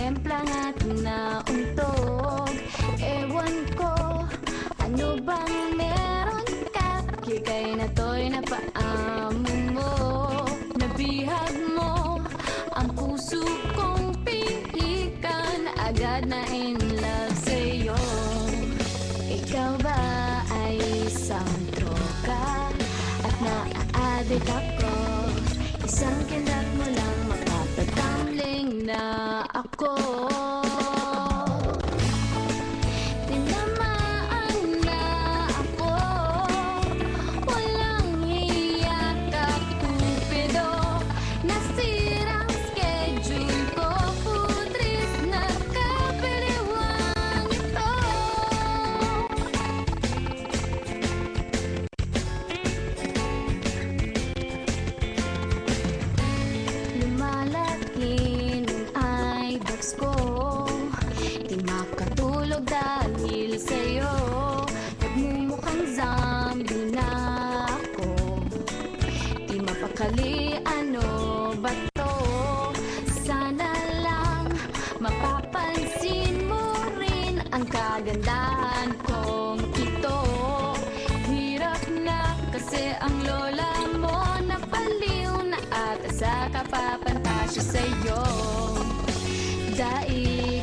Timplang at nauntog. Ewan ko, ano bang meron ka? Kikay na to'y napaamo mo. Nabihag mo ang puso kong pihikan. Agad na in love sa'yo. Ikaw ba ay isang troka? At naa-addict ako. Isang kindat mo lang makapagtamling na ako. Tinamaan na ako. Walang hiya ka, Cupido. Nasirang schedule ko. Putris na kapiliwang ito. Lumalaki ng eyebags ko. Di makatulog dahil sa'yo. Nagmumukhang zombie na ako. Di mapakali, ano ba to? Sana lang mapapansin mo rin ang kagandahan kong ito. Hirap na kasi ang lola mo napaliw na at sa kapapantasya sa'yo. Dahil